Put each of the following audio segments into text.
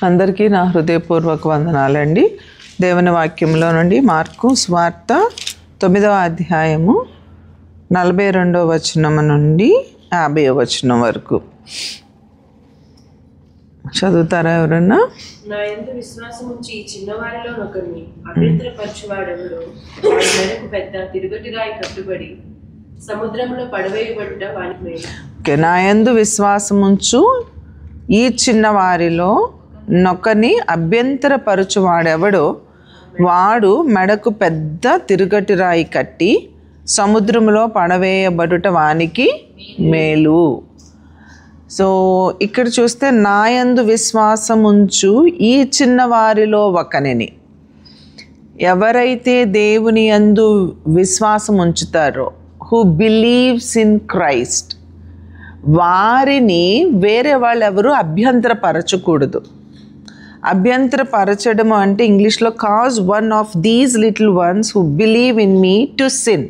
అందరికీ నా హృదయపూర్వక వందనాలండి. దేవుని వాక్యంలో నుండి మార్కు సువార్త 9వ అధ్యాయము 42వ వచనం నుండి 50వ వచనం వరకు చదువుతారా ఎవరన్నా? నా యందు విశ్వాసం ఉంచి ఈ చిన్నవారిలో ఒకరిని అభ్యంతరపరచువాడెవడో వాడి మెడకు పెద్ద తిరుగటిరాయి కట్టుబడి సముద్రంలో పడవేయబడుట వానికి మేలు. నా యందు విశ్వాసం ఉంచు ఈ చిన్నవారిలో నొకని అభ్యంతరపరచువాడెవడో వాడు మెడకు పెద్ద తిరుగటి రాయి కట్టి సముద్రంలో పడవేయబడుట వానికి మేలు. సో ఇక్కడ చూస్తే నా యందు విశ్వాసం ఉంచు ఈ చిన్నవారిలో ఒకనిని, ఎవరైతే దేవుని యందు విశ్వాసం ఉంచుతారో, హూ బిలీవ్స్ ఇన్ క్రైస్ట్, వారిని వేరే వాళ్ళు ఎవరు అభ్యంతరపరచకూడదు. అభ్యంతరపరచడం అంటే ఇంగ్లీష్లో cause one of these little once who believe in me to sin.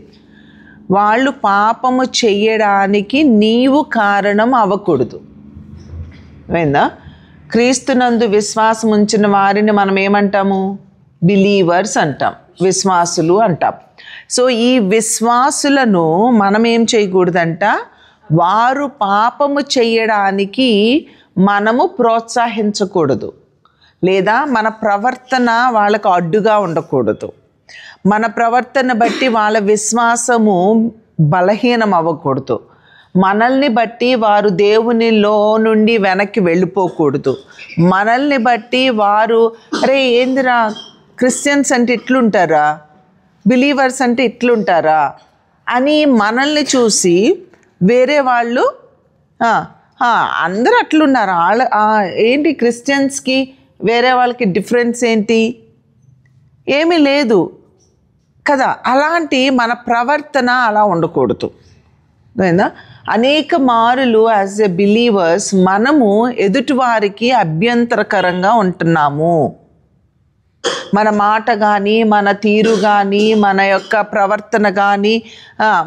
వాళ్ళు పాపము చెయ్యడానికి నీవు కారణం అవ్వకూడదు. అయిందా? క్రీస్తునందు విశ్వాసం ఉంచిన వారిని మనం ఏమంటాము? బిలీవర్స్ అంటాం, విశ్వాసులు అంటాం. సో ఈ విశ్వాసులను మనం ఏం చేయకూడదంట? వారు పాపము చెయ్యడానికి మనము ప్రోత్సహించకూడదు, లేదా మన ప్రవర్తన వాళ్ళకు అడ్డుగా ఉండకూడదు. మన ప్రవర్తన బట్టి వాళ్ళ విశ్వాసము బలహీనం అవ్వకూడదు. మనల్ని బట్టి వారు దేవునిలో నుండి వెనక్కి వెళ్ళిపోకూడదు. మనల్ని బట్టి వారు అరే ఏందిరా క్రిస్టియన్స్ అంటే ఇట్లుంటారా, బిలీవర్స్ అంటే ఇట్లుంటారా అని మనల్ని చూసి వేరే వాళ్ళు అందరూ అట్లున్నారు, ఏంటి క్రిస్టియన్స్కి వేరే వాళ్ళకి డిఫరెన్స్ ఏంటి, ఏమీ లేదు కదా. అలాంటి మన ప్రవర్తన అలా ఉండకూడదు. అయిందా? అనేక మారులు యాజ్ ఎ బిలీవర్స్ మనము ఎదుటివారికి అభ్యంతరకరంగా ఉంటున్నాము. మన మాట కానీ, మన తీరు కానీ, మన యొక్క ప్రవర్తన కానీ,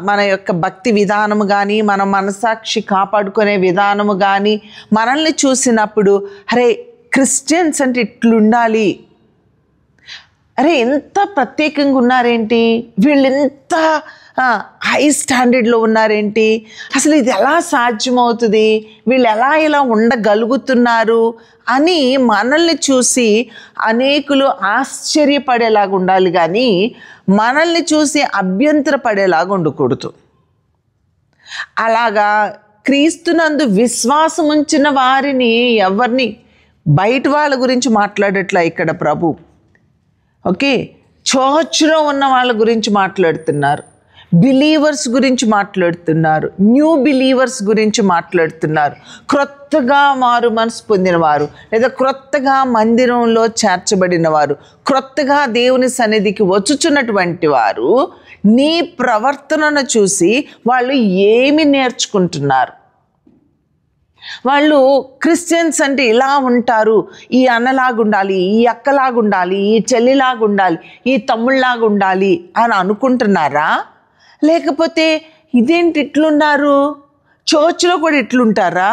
మన యొక్క భక్తి విధానము కానీ, మన మనసాక్షి కాపాడుకునే విధానము కానీ మనల్ని చూసినప్పుడు అరే క్రిస్టియన్స్ అంటే ఇట్లుండాలి, అరే ఎంత ప్రత్యేకంగా ఉన్నారేంటి, వీళ్ళు ఎంత హై స్టాండర్డ్లో ఉన్నారేంటి, అసలు ఇది ఎలా సాధ్యమవుతుంది, వీళ్ళు ఎలా ఇలా ఉండగలుగుతున్నారు అని మనల్ని చూసి అనేకులు ఆశ్చర్యపడేలాగా ఉండాలి, కానీ మనల్ని చూసి అభ్యంతరపడేలాగా ఉండకూడదు. అలాగా క్రీస్తునందు విశ్వాసం ఉంచిన వారిని ఎవరిని బయట వాళ్ళ గురించి మాట్లాడట్లా ఇక్కడ ప్రభు. ఓకే, చర్చ్లో ఉన్న వాళ్ళ గురించి మాట్లాడుతున్నారు, బిలీవర్స్ గురించి మాట్లాడుతున్నారు, న్యూ బిలీవర్స్ గురించి మాట్లాడుతున్నారు, క్రొత్తగా మారు మనసు పొందినవారు, లేదా క్రొత్తగా మందిరంలో చేర్చబడిన వారు, క్రొత్తగా దేవుని సన్నిధికి వచ్చుచున్నటువంటి వారు. నీ ప్రవర్తనను చూసి వాళ్ళు ఏమి నేర్చుకుంటున్నారు? వాళ్ళు క్రిస్టియన్స్ అంటే ఇలా ఉంటారు, ఈ అన్నలాగుండాలి, ఈ అక్కలాగుండాలి, ఈ చెల్లిలాగుండాలి, ఈ తమ్ముళ్ళలాగా ఉండాలి అని అనుకుంటున్నారా? లేకపోతే ఇదేంటి ఇట్లున్నారు, చర్చ్లో కూడా ఇట్లుంటారా,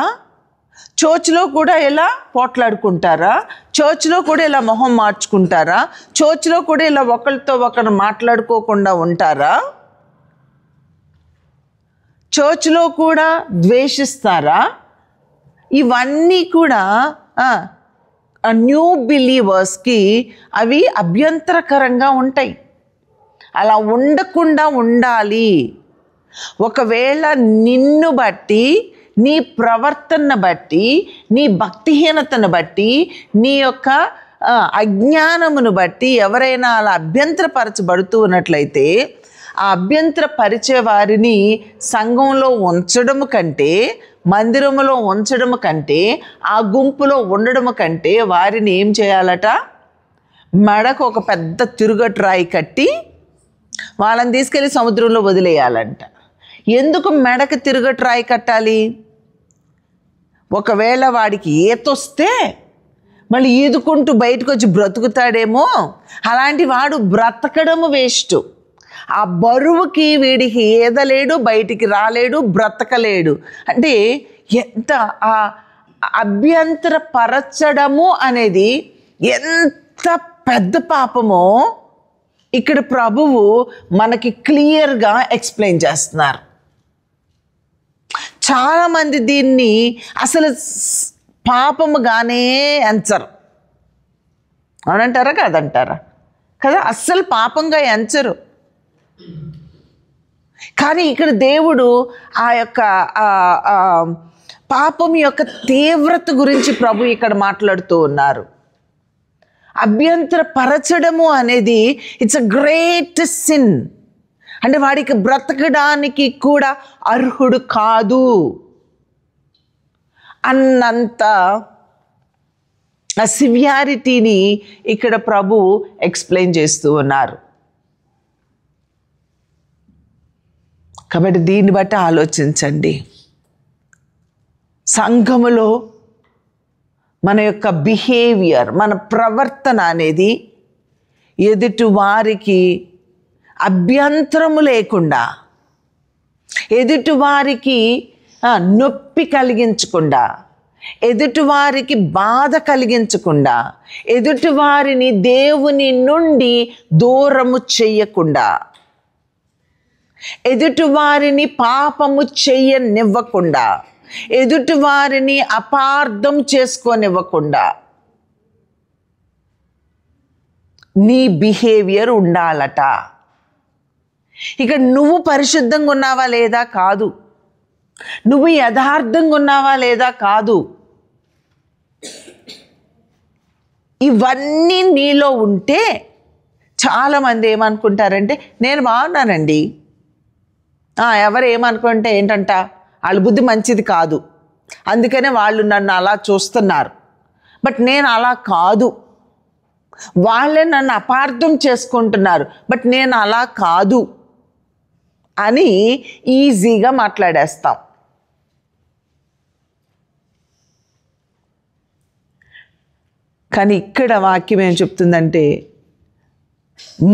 చర్చ్లో కూడా ఇలా పోట్లాడుకుంటారా, చర్చ్లో కూడా ఇలా మొహం మార్చుకుంటారా, చర్చ్లో కూడా ఇలా ఒకరితో ఒకరు మాట్లాడుకోకుండా ఉంటారా, చర్చ్లో కూడా ద్వేషిస్తారా? ఇవన్నీ కూడా న్యూ బిలీవర్స్కి అవి అభ్యంతరకరంగా ఉంటాయి. అలా ఉండకుండా ఉండాలి. ఒకవేళ నిన్ను బట్టి, నీ ప్రవర్తన బట్టి, నీ భక్తిహీనతను బట్టి, నీ యొక్క అజ్ఞానమును బట్టి ఎవరైనా అలా అభ్యంతరపరచబడుతూ ఉన్నట్లయితే, ఆ అభ్యంతరపరిచే వారిని సంఘంలో ఉంచడము కంటే, మందిరములో ఉంచడము కంటే, ఆ గుంపులో ఉండడము కంటే వారిని ఏం చేయాలట? మెడకు ఒక పెద్ద తిరుగటి రాయి కట్టి వాళ్ళని తీసుకెళ్ళి సముద్రంలో వదిలేయాలంట. ఎందుకు మెడకు తిరుగటి రాయి కట్టాలి? ఒకవేళ వాడికి ఈతొస్తే మళ్ళీ ఈదుకుంటూ బయటకు వచ్చి బ్రతుకుతాడేమో, అలాంటి వాడు బ్రతకడము వేస్ట్. ఆ బరువుకి వీడికి ఈదలేడు, బయటికి రాలేడు, బ్రతకలేడు. అంటే ఎంత అభ్యంతరపరచడము అనేది ఎంత పెద్ద పాపమో ఇక్కడ ప్రభువు మనకి క్లియర్గా ఎక్స్ప్లెయిన్ చేస్తున్నారు. చాలామంది దీన్ని అసలు పాపముగానే ఎంచరు. అవునంటారా కాదంటారా? కదా, అస్సలు పాపంగా ఎంచరు. కానీ ఇక్కడ దేవుడు ఆ యొక్క పాపం యొక్క తీవ్రత గురించి ప్రభు ఇక్కడ మాట్లాడుతూ ఉన్నారు. అభ్యంతరపరచడము అనేది ఇట్స్ అ గ్రేట్ సిన్. అంటే వాడికి బ్రతకడానికి కూడా అర్హుడు కాదు అన్నంత ఆ సివియారిటీని ఇక్కడ ప్రభు ఎక్స్ప్లెయిన్ చేస్తూ ఉన్నారు. కాబట్టి దీన్ని బట్టి ఆలోచించండి. సంఘములో మన యొక్క బిహేవియర్, మన ప్రవర్తన అనేది ఎదుటి వారికి అభ్యంతరము లేకుండా, ఎదుటివారికి నొప్పి కలిగించకుండా, ఎదుటివారికి బాధ కలిగించకుండా, ఎదుటివారిని దేవుని నుండి దూరము చెయ్యకుండా, ఎదుటివారిని పాపము చెయ్యనివ్వకుండా, ఎదుటివారిని అపార్థం చేసుకోనివ్వకుండా నీ బిహేవియర్ ఉండాలట. ఇక నువ్వు పరిశుద్ధంగా ఉన్నావా లేదా కాదు, నువ్వు యథార్థంగా ఉన్నావా లేదా కాదు, ఇవన్నీ నీలో ఉంటే చాలామంది ఏమనుకుంటారంటే నేను బాగున్నానండి, ఎవరు ఏమనుకుంటే ఏంటంట వాళ్ళ బుద్ధి మంచిది కాదు, అందుకనే వాళ్ళు నన్ను అలా చూస్తున్నారు. బట్ నేను అలా కాదు, వాళ్ళే నన్ను అపార్థం చేసుకుంటున్నారు, బట్ నేను అలా కాదు అని ఈజీగా మాట్లాడేస్తాం. కానీ ఇక్కడ వాక్యం ఏం చెప్తుందంటే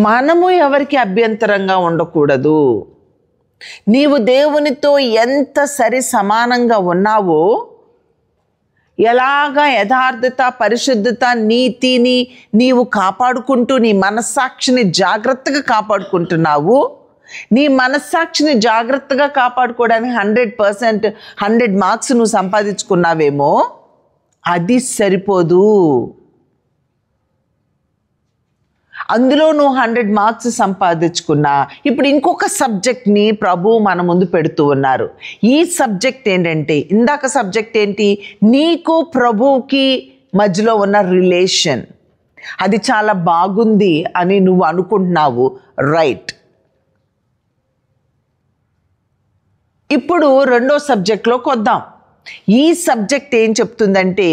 మనము ఎవరికి అభ్యంతరంగా ఉండకూడదు. నీవు దేవునితో ఎంత సరి సమానంగా ఉన్నావో, ఎలాగా యథార్థత, పరిశుద్ధత, నీతిని నీవు కాపాడుకుంటూ నీ మనస్సాక్షిని జాగ్రత్తగా కాపాడుకుంటున్నావు. నీ మనస్సాక్షిని జాగ్రత్తగా కాపాడుకోవడానికి 100% 100 మార్క్స్ నువ్వు సంపాదించుకున్నావేమో, అది సరిపోదు. అందులో నువ్వు 100 మార్క్స్ సంపాదించుకున్నా ఇప్పుడు ఇంకొక సబ్జెక్ట్ని ప్రభు మన ముందు పెడుతూ ఉన్నారు. ఈ సబ్జెక్ట్ ఏంటంటే, ఇందాక సబ్జెక్ట్ ఏంటి, నీకు ప్రభువుకి మధ్యలో ఉన్న రిలేషన్, అది చాలా బాగుంది అని నువ్వు అనుకుంటున్నావు, రైట్. ఇప్పుడు రెండో సబ్జెక్ట్లోకి వద్దాం. ఈ సబ్జెక్ట్ ఏం చెప్తుందంటే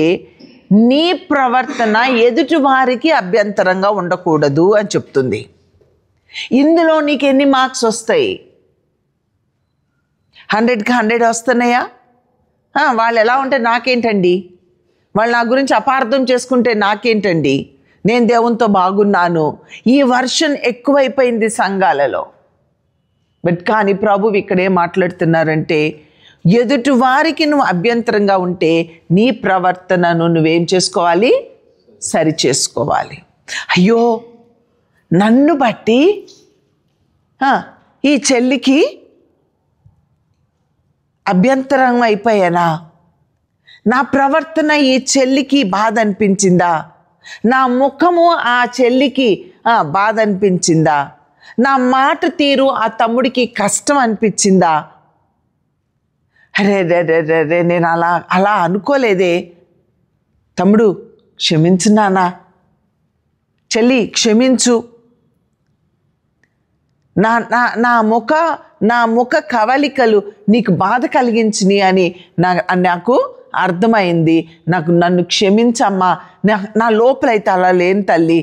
నీ ప్రవర్తన ఎదుటి వారికి అభ్యంతరంగా ఉండకూడదు అని చెప్తుంది. ఇందులో నీకు ఎన్ని మార్క్స్ వస్తాయి? 100కి 100 వస్తున్నాయా? వాళ్ళు ఎలా ఉంటే నాకేంటండి, వాళ్ళు నా గురించి అపార్థం చేసుకుంటే నాకేంటండి, నేను దేవునితో బాగున్నాను. ఈ వర్షన్ ఎక్కువైపోయింది సంఘాలలో. బట్ కానీ ప్రభువు ఇక్కడ ఏం మాట్లాడుతున్నారంటే ఎదుటి వారికి నువ్వు అభ్యంతరంగా ఉంటే నీ ప్రవర్తనను నువ్వేం చేసుకోవాలి? సరి చేసుకోవాలి. అయ్యో, నన్ను బట్టి ఈ చెల్లికి అభ్యంతరం అయిపోయానా? నా ప్రవర్తన ఈ చెల్లికి బాధ అనిపించిందా? నా ముఖము ఆ చెల్లికి బాధ అనిపించిందా? నా మాట తీరు ఆ తమ్ముడికి కష్టం అనిపించిందా? అరే రే నేను అలా అనుకోలేదే, తమ్ముడు క్షమించు, నాన్న చెల్లి క్షమించు, నా ముఖ కవలికలు నీకు బాధ కలిగించినాయి అని నాకు అర్థమైంది. నన్ను క్షమించమ్మా, నా లోపలైతే అలా లేని తల్లి,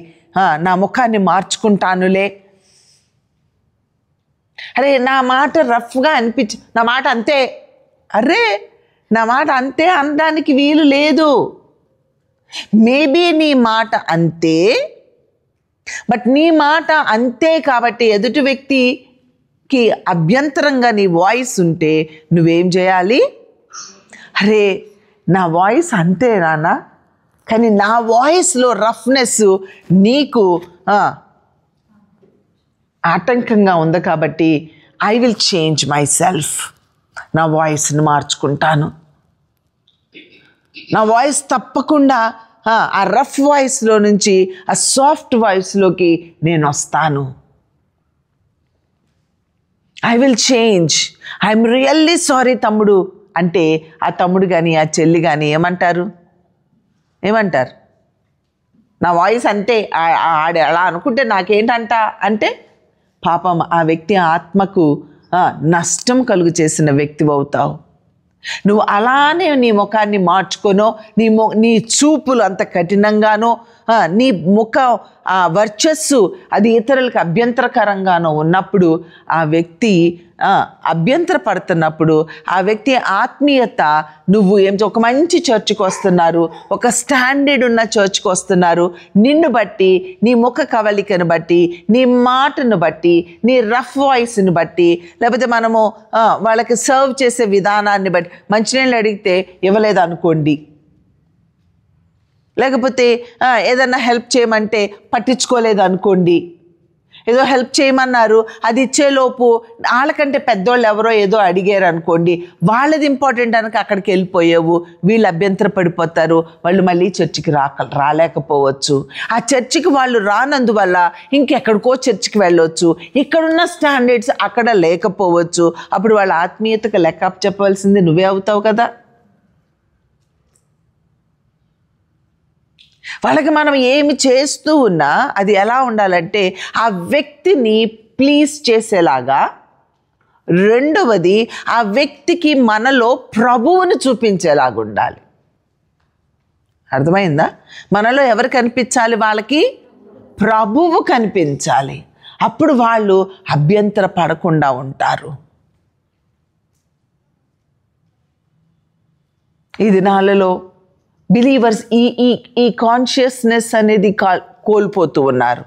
నా ముఖాన్ని మార్చుకుంటానులే. అరే నా మాట రఫ్గా అనిపించి, నా మాట అంతే, అరే నా మాట అంతే అనడానికి వీలు లేదు. మేబీ నీ మాట అంతే, బట్ నీ మాట అంతే కాబట్టి ఎదుటి వ్యక్తికి అభ్యంతరంగా నీ వాయిస్ ఉంటే నువ్వేం చేయాలి? అరే నా వాయిస్ అంతే నాన్న, కానీ నా వాయిస్లో రఫ్నెస్ నీకు ఆటంకంగా ఉంది కాబట్టి I will change my self. నా వాయిస్ని మార్చుకుంటాను. నా వాయిస్ తప్పకుండా ఆ రఫ్ వాయిస్లో నుంచి ఆ సాఫ్ట్ వాయిస్లోకి నేను వస్తాను. I will change. I'm really sorry తమ్ముడు అంటే ఆ తమ్ముడు కానీ ఆ చెల్లి కానీ ఏమంటారు? నా వాయిస్ అంతే, ఆడ అలా అనుకుంటే నాకేంటంట అంటే పాపం ఆ వ్యక్తి ఆత్మకు నష్టం కలుగు చేసిన వ్యక్తి అవుతావు. నువ్వు అలానే నీ ముఖాన్ని మార్చుకొనో, నీ చూపులు అంత కఠినంగానో, నీ ముఖ వర్చస్సు అది ఇతరులకు అభ్యంతరకరంగానో ఉన్నప్పుడు ఆ వ్యక్తి అభ్యంతరపడుతున్నప్పుడు ఆ వ్యక్తి ఆత్మీయత, నువ్వు ఒక మంచి చర్చ్కి వస్తున్నారు, ఒక స్టాండర్డ్ ఉన్న చర్చ్కి వస్తున్నారు, నిన్ను బట్టి, నీ ముఖ కవలికను బట్టి, నీ మాటను బట్టి, నీ రఫ్ వాయిస్ని బట్టి, లేకపోతే మనము వాళ్ళకి సర్వ్ చేసే విధానాన్ని బట్టి, మంచినీళ్ళు అడిగితే ఇవ్వలేదు అనుకోండి, లేకపోతే ఏదన్నా హెల్ప్ చేయమంటే పట్టించుకోలేదు అనుకోండి, ఏదో హెల్ప్ చేయమన్నారు అది ఇచ్చేలోపు వాళ్ళకంటే పెద్దోళ్ళు ఎవరో ఏదో అడిగారు అనుకోండి, వాళ్ళది ఇంపార్టెంట్ అనక అక్కడికి వెళ్ళిపోయావు, వీళ్ళు అభ్యంతర పడిపోతారు, వాళ్ళు మళ్ళీ చర్చికి రాలేకపోవచ్చు. ఆ చర్చికి వాళ్ళు రానందువల్ల ఇంకెక్కడికో చర్చికి వెళ్ళొచ్చు, ఇక్కడున్న స్టాండర్డ్స్ అక్కడ లేకపోవచ్చు. అప్పుడు వాళ్ళ ఆత్మీయతకు లెక్క చెప్పవలసింది నువ్వే అవుతావు కదా. వాళ్ళకి మనం ఏమి చేస్తూ ఉన్నా అది ఎలా ఉండాలంటే ఆ వ్యక్తిని ప్లీజ్ చేసేలాగా, రెండవది ఆ వ్యక్తికి మనలో ప్రభువుని చూపించేలాగా ఉండాలి. అర్థమైందా? మనలో ఎవరు కనిపించాలి? వాళ్ళకి ప్రభువు కనిపించాలి. అప్పుడు వాళ్ళు అభ్యంతర పడకుండా ఉంటారు. ఈ దినాలలో బిలీవర్స్ ఈ కాన్షియస్నెస్ అనేది కోల్పోతూ ఉన్నారు.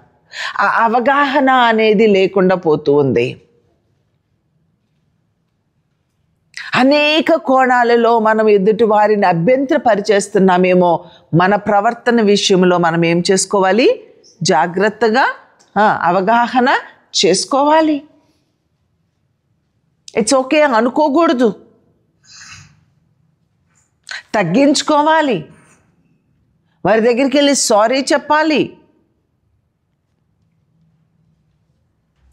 ఆ అవగాహన అనేది లేకుండా పోతూ ఉంది. అనేక కోణాలలో మనం ఎదుటి వారిని అభ్యంతరపరిచేస్తున్నామేమో. మన ప్రవర్తన విషయంలో మనం ఏం చేసుకోవాలి? జాగ్రత్తగా అవగాహన చేసుకోవాలి. ఇట్స్ ఓకే అనుకోకూడదు, తగ్గించుకోవాలి, వారి దగ్గరికి వెళ్ళి సారీ చెప్పాలి.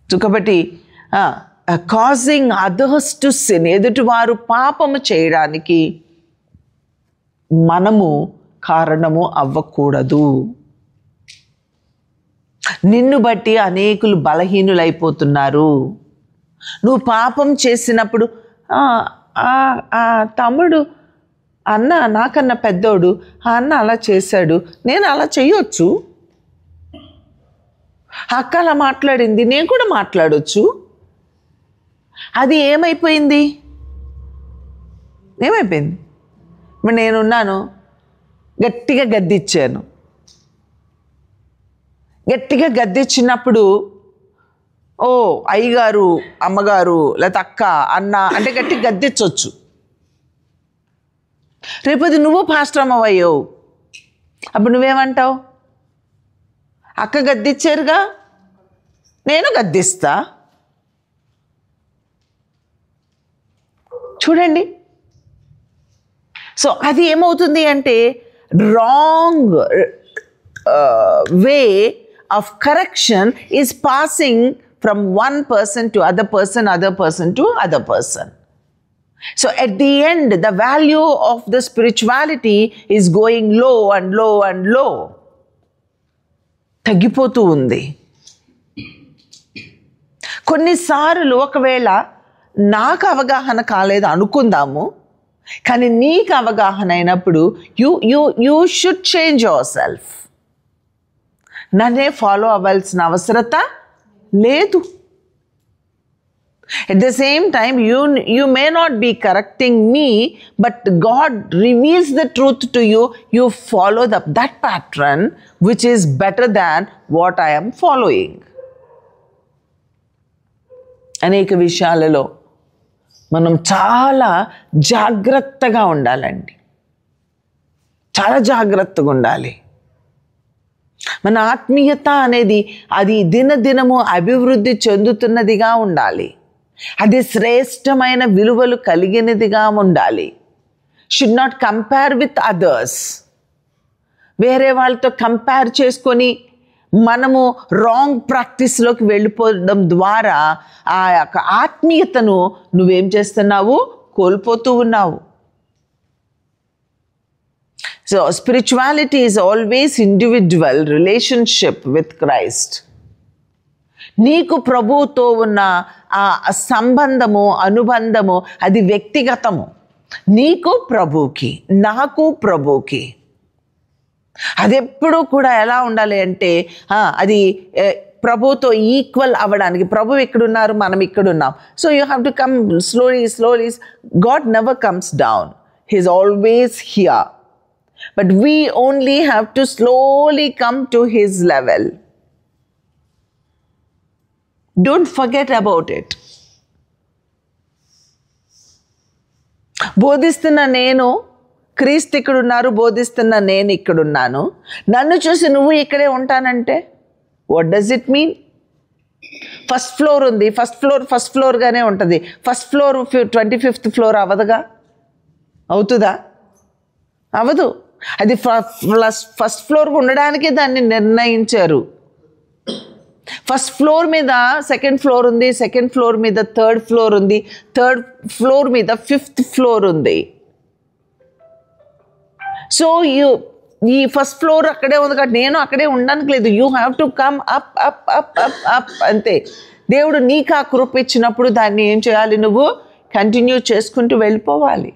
కాబట్టి కాజింగ్ అదర్స్ టు సిన్, ఎదుటివారు పాపము చేయడానికి మనము కారణము అవ్వకూడదు. నిన్ను బట్టి అనేకులు బలహీనులైపోతున్నారు. నువ్వు పాపం చేసినప్పుడు తమ్ముడు అన్న నాకన్నా పెద్దోడు, ఆ అన్న అలా చేశాడు, నేను అలా చేయొచ్చు, అక్క అలా మాట్లాడింది, నేను కూడా మాట్లాడొచ్చు. అది ఏమైపోయింది? ఇప్పుడు నేనున్నాను, గట్టిగా గద్దిచ్చాను. గట్టిగా గద్దిచ్చినప్పుడు అయ్యగారు, అమ్మగారు, లేకపోతే అక్క, అన్న అంటే గట్టిగా గద్దించవచ్చు. రేపది నువ్వు పాస్టర్ అమ్మవయ్యావు, అప్పుడు నువ్వేమంటావు? అక్క గద్దిచ్చారుగా, నేను గద్దిస్తా. చూడండి. సో అది ఏమవుతుంది అంటే wrong way of correction is passing from one person to other person, other person to other person. So at the end, the value of the spirituality is going low and low and low. తగ్గిపోతూ ఉంది. కొన్నిసార్లు ఒకవేళ నాకు అవగాహన కాలేదు అనుకుందాము, కానీ నీకు అవగాహన అయినప్పుడు you should change your self. నన్నే ఫాలో అవ్వాల్సిన అవసరత లేదు. At the same time, you may not be correcting me, but God reveals the truth to you. You follow that pattern, which is better than what I am following. అనేక విషయాలలో మనం చాలా జాగ్రత్తగా ఉండాలండి. చాలా జాగ్రత్తగా ఉండాలి. మన ఆత్మీయత అనేది అది దినదినము అభివృద్ధి చెందుతున్నదిగా ఉండాలి. అది శ్రేష్టమైన విలువలు కలిగినదిగా ఉండాలి. Should not compare with others. వేరే వాళ్ళతో కంపేర్ చేసుకొని మనము రాంగ్ ప్రాక్టీస్లోకి వెళ్ళిపోవడం ద్వారా ఆ యొక్క ఆత్మీయతను నువ్వేం చేస్తున్నావు? కోల్పోతూ ఉన్నావు. So spirituality is always individual relationship with Christ. నీకు ప్రభువుతో ఉన్న ఆ సంబంధము, అనుబంధము అది వ్యక్తిగతము. నీకు ప్రభువుకి, నాకు ప్రభువుకి. అది ఎప్పుడూ కూడా ఎలా ఉండాలి అంటే అది ప్రభుతో ఈక్వల్ అవ్వడానికి. ప్రభు ఇక్కడున్నారు, మనం ఇక్కడున్నాం. So you have to come slowly. God never comes down, he is always here. But we only have to slowly come to his level. Don't forget about it. బోధిస్తున్న నేను, క్రీస్తు ఇక్కడున్నారు, బోధిస్తున్న నేను ఇక్కడున్నాను, నన్ను చూసి నువ్వు ఇక్కడే ఉంటానంటే what does it mean? First floor ఉంది, ఫస్ట్ ఫ్లోర్గానే ఉంటుంది. ఫస్ట్ ఫ్లోర్ 25th ఫ్లోర్ అవ్వదుగా? అవుతుందా? అవ్వదు. అది ఫస్ట్ ఫ్లోర్ ఉండడానికే దాన్ని నిర్ణయించారు. ఫస్ట్ ఫ్లోర్ మీద సెకండ్ ఫ్లోర్ ఉంది, సెకండ్ ఫ్లోర్ మీద థర్డ్ ఫ్లోర్ ఉంది, థర్డ్ ఫ్లోర్ మీద 5th ఫ్లోర్ ఉంది. సో ఈ ఫస్ట్ ఫ్లోర్ అక్కడే ఉంది కాబట్టి నేను అక్కడే ఉండడానికి లేదు. You have to come up up up up up అంతే. దేవుడు నీకు ఆ కృప ఇచ్చినప్పుడు దాన్ని ఏం చేయాలి? నువ్వు కంటిన్యూ చేసుకుంటూ వెళ్ళిపోవాలి.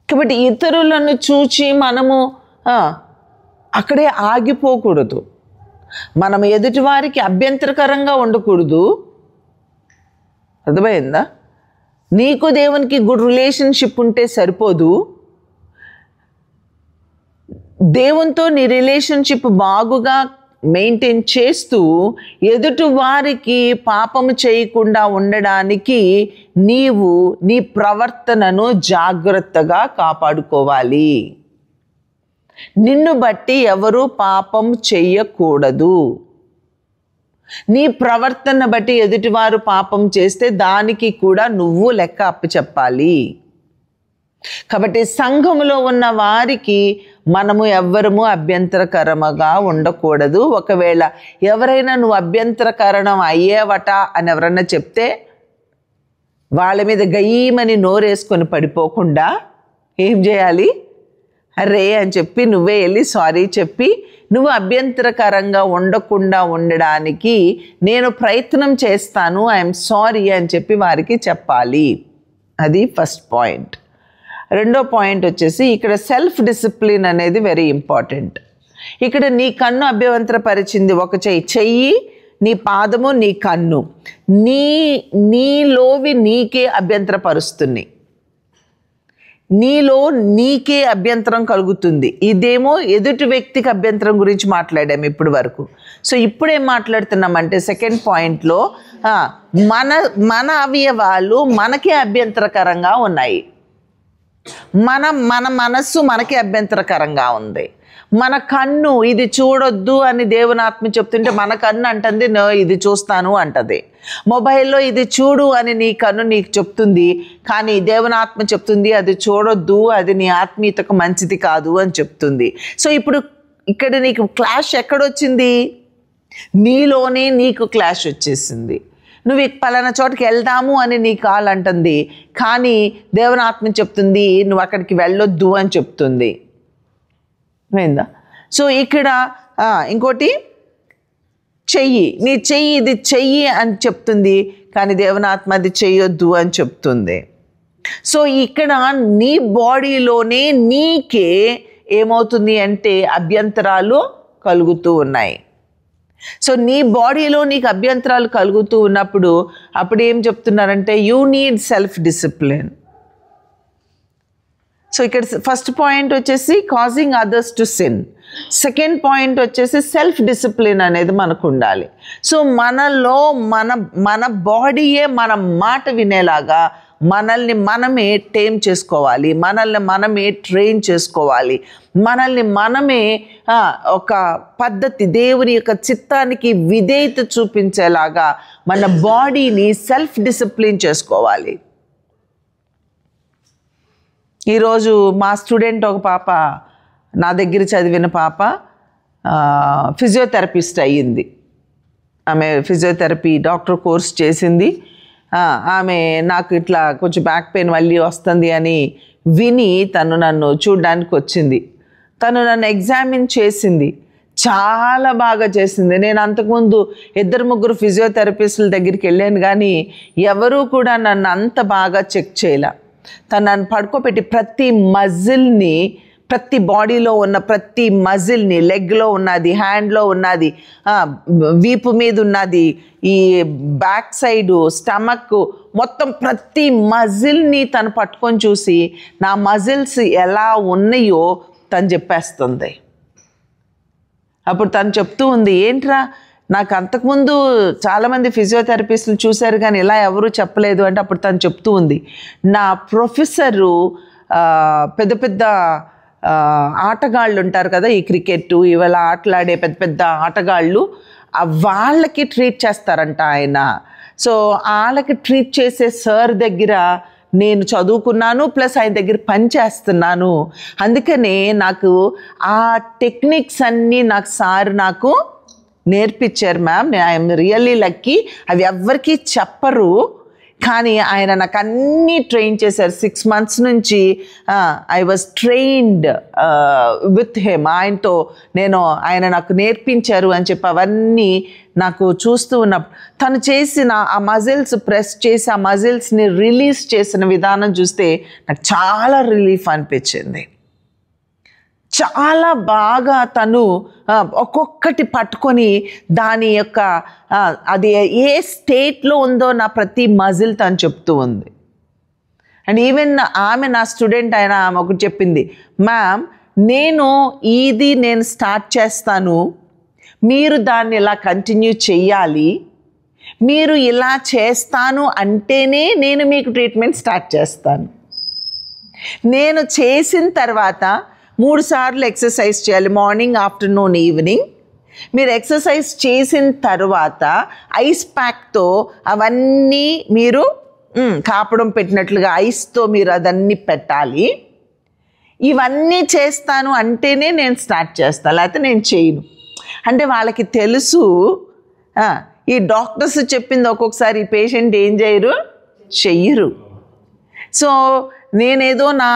కాబట్టి ఇతరులను చూచి మనము అక్కడే ఆగిపోకూడదు. మనం ఎదుటివారికి అభ్యంతరకరంగా ఉండకూడదు. అర్థమైందా? నీకు దేవునికి గుడ్ రిలేషన్షిప్ ఉంటే సరిపోదు. దేవునితో నీ రిలేషన్షిప్ బాగుగా మెయింటైన్ చేస్తూ ఎదుటి వారికి పాపము చేయకుండా ఉండడానికి నీవు నీ ప్రవర్తనను జాగ్రత్తగా కాపాడుకోవాలి. నిన్ను బట్టి ఎవరు పాపం చెయ్యకూడదు. నీ ప్రవర్తన బట్టి ఎదుటివారు పాపం చేస్తే దానికి కూడా నువ్వు లెక్క అప్పచెప్పాలి. కాబట్టి సంఘములో ఉన్న వారికి మనము ఎవ్వరము అభ్యంతరకరముగా ఉండకూడదు. ఒకవేళ ఎవరైనా నువ్వు అభ్యంతరకరణం అయ్యేవట అని ఎవరన్నా చెప్తే వాళ్ళ మీద గయ్యమని నోరేసుకొని పడిపోకుండా ఏం చేయాలి? అరే అని చెప్పి నువ్వే వెళ్ళి సారీ చెప్పి నువ్వు అభ్యంతరకరంగా ఉండకుండా ఉండడానికి నేను ప్రయత్నం చేస్తాను, ఐఎమ్ సారీ అని చెప్పి వారికి చెప్పాలి. అది ఫస్ట్ పాయింట్. రెండో పాయింట్ వచ్చేసి ఇక్కడ సెల్ఫ్ డిసిప్లిన్ అనేది వెరీ ఇంపార్టెంట్. ఇక్కడ నీ కన్ను అభ్యంతరపరిచింది ఒక చెయ్యి, నీ పాదము, నీ కన్ను, నీలోవి నీకే అభ్యంతరపరుస్తుంది. నీలో నీకే అభ్యంతరం కలుగుతుంది. ఇదేమో ఎదుటి వ్యక్తికి అభ్యంతరం గురించి మాట్లాడాము ఇప్పటి వరకు. సో ఇప్పుడేం మాట్లాడుతున్నామంటే సెకండ్ పాయింట్లో మన అవయవాలు మనకే అభ్యంతరకరంగా ఉన్నాయి. మన మనస్సు మనకే అభ్యంతరకరంగా ఉంది. మన కన్ను ఇది చూడొద్దు అని దేవుని ఆత్మ చెప్తుంటే మన కన్ను అంటుంది ఇది చూస్తాను అంటది. మొబైల్లో ఇది చూడు అని నీ కన్ను నీకు చెప్తుంది, కానీ దేవుని ఆత్మ చెప్తుంది అది చూడొద్దు, అది నీ ఆత్మీయతకు మంచిది కాదు అని చెప్తుంది. సో ఇప్పుడు ఇక్కడ నీకు క్లాష్ ఎక్కడొచ్చింది? నీలోనే నీకు క్లాష్ వచ్చేసింది. నువ్వు పలానా చోటుకి వెళ్దాము అని నీ కాల్ అంటుంది, కానీ దేవుని ఆత్మ చెప్తుంది నువ్వు అక్కడికి వెళ్ళొద్దు అని చెప్తుంది. అయిందా? సో ఇక్కడ ఇంకోటి చెయ్యి, నీ చెయ్యి ఇది చెయ్యి అని చెప్తుంది, కానీ దేవుని ఆత్మ అది చెయ్యొద్దు అని చెప్తుంది. సో ఇక్కడ నీ బాడీలోనే నీకే ఏమవుతుంది అంటే అభ్యంతరాలు కలుగుతూ ఉన్నాయి. సో నీ బాడీలో నీకు అభ్యంతరాలు కలుగుతూ ఉన్నప్పుడు అప్పుడు ఏం చెప్తున్నారంటే you need self discipline. So ఇక్కడ ఫస్ట్ పాయింట్ వచ్చేసి causing others to sin. Second point వచ్చేసి సెల్ఫ్ డిసిప్లిన్ అనేది మనకు ఉండాలి. సో మనలో మన బాడీయే మన మాట వినేలాగా మనల్ని మనమే టేమ్ చేసుకోవాలి, మనల్ని మనమే ట్రైన్ చేసుకోవాలి, మనల్ని మనమే ఒక పద్ధతి, దేవుని యొక్క చిత్తానికి విధేయత చూపించేలాగా మన బాడీని సెల్ఫ్ డిసిప్లిన్ చేసుకోవాలి. ఈరోజు మా స్టూడెంట్ ఒక పాప, నా దగ్గర చదివిన పాప ఫిజియోథెరపిస్ట్ అయ్యింది. ఆమె ఫిజియోథెరపీ డాక్టర్ కోర్స్ చేసింది. ఆమె నాకు ఇట్లా కొంచెం బ్యాక్ పెయిన్ మళ్ళీ వస్తుంది అని విని తను నన్ను చూడడానికి వచ్చింది. తను నన్ను ఎగ్జామిన్ చేసింది, చాలా బాగా చేసింది. నేను అంతకుముందు 2-3 ఫిజియోథెరపిస్టుల దగ్గరికి వెళ్ళాను, కానీ ఎవరూ కూడా నన్ను అంత బాగా చెక్ చేయలే. తను నన్ను పడుకోబెట్టి ప్రతి మజిల్ని, ప్రతి బాడీలో ఉన్న ప్రతి మజిల్ని, లెగ్లో ఉన్నది, హ్యాండ్లో ఉన్నది, వీపు మీద ఉన్నది, ఈ బ్యాక్ సైడు, స్టమక్, మొత్తం ప్రతి మజిల్ని తను పట్టుకొని చూసి నా మజిల్స్ ఎలా ఉన్నాయో తను చెప్పేస్తుంది. అప్పుడు తను చెప్తూ ఉంది, ఏంట్రా నాకు అంతకుముందు చాలామంది ఫిజియోథెరపిస్టులు చూశారు కానీ ఇలా ఎవరూ చెప్పలేదు అంటే, అప్పుడు తను చెప్తూ ఉంది, నా ప్రొఫెసరు పెద్ద పెద్ద ఆటగాళ్ళు ఉంటారు కదా, ఈ క్రికెట్ ఇవాళ ఆటలాడే పెద్ద పెద్ద ఆటగాళ్ళు, వాళ్ళకి ట్రీట్ చేస్తారంట ఆయన. సో వాళ్ళకి ట్రీట్ చేసే సార్ దగ్గర నేను చదువుకున్నాను, ప్లస్ ఆయన దగ్గర పని చేస్తున్నాను. అందుకనే నాకు ఆ టెక్నిక్స్ అన్నీ సార్ నాకు నేర్పించారు మ్యామ్. I'm really lucky. అవి ఎవ్వరికీ చెప్పరు, కానీ ఆయన నాకు అన్నీ ట్రైన్ చేశారు. 6 months నుంచి I was trained with him. ఆయనతో ఆయన నాకు నేర్పించారు అని చెప్పి అవన్నీ నాకు చూస్తూ ఉన్నప్పుడు తను చేసిన ఆ మజిల్స్ ప్రెస్ చేసి ఆ మజిల్స్ని రిలీజ్ చేసిన విధానం చూస్తే నాకు చాలా రిలీఫ్ అనిపించింది. చాలా బాగా తను ఒక్కొక్కటి పట్టుకొని దాని యొక్క అది ఏ స్టేట్లో ఉందో నా ప్రతి మజిల్ తను చెప్తూ ఉంది. అండ్ ఈవెన్ ఆమె నా స్టూడెంట్ అయినా ఆమె ఒకటి చెప్పింది, మ్యామ్ నేను స్టార్ట్ చేస్తాను, మీరు దాన్ని ఇలా కంటిన్యూ చెయ్యాలి, మీరు ఇలా చేస్తాను అంటేనే నేను మీకు ట్రీట్మెంట్ స్టార్ట్ చేస్తాను. నేను చేసిన తర్వాత 3 సార్లు ఎక్సర్సైజ్ చేయాలి, మార్నింగ్, ఆఫ్టర్నూన్, ఈవినింగ్. మీరు ఎక్సర్సైజ్ చేసిన తర్వాత ఐస్ ప్యాక్తో అవన్నీ మీరు కాపడం పెట్టినట్లుగా ఐస్తో మీరు అదన్నీ పెట్టాలి. ఇవన్నీ చేస్తాను అంటేనే నేను స్టార్ట్ చేస్తాను, లేకపోతే నేను చేయను. అంటే వాళ్ళకి తెలుసు, ఈ డాక్టర్స్ చెప్పింది ఒక్కొక్కసారి ఈ పేషెంట్ ఏం చెయ్యరు. సో నేనేదో నా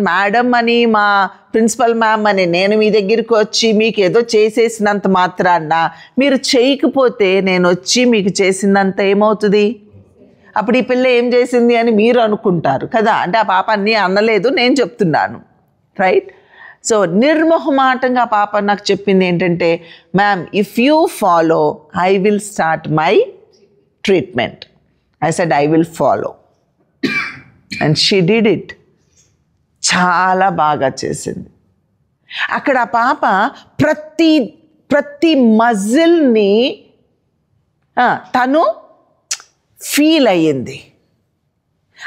మేడం అని, మా ప్రిన్సిపల్ మ్యామ్ అని నేను మీ దగ్గరికి వచ్చి మీకు ఏదో చేసేసినంత మాత్రాన మీరు చేయకపోతే నేను వచ్చి మీకు చేసినంత ఏమవుతుంది? అప్పుడు ఈ పిల్ల ఏం చేసింది అని మీరు అనుకుంటారు కదా. అంటే ఆ పాప అన్నీ అనలేదు, నేను చెప్తున్నాను, రైట్? సో నిర్మోహమాటంగా ఆ పాప నాకు చెప్పింది ఏంటంటే, ma'am if you follow I will start my treatment. I said I will follow. And she did it. చాలా బాగా చేసింది. అక్కడ ఆ పాప ప్రతి మజిల్ని తను ఫీల్ అయ్యింది.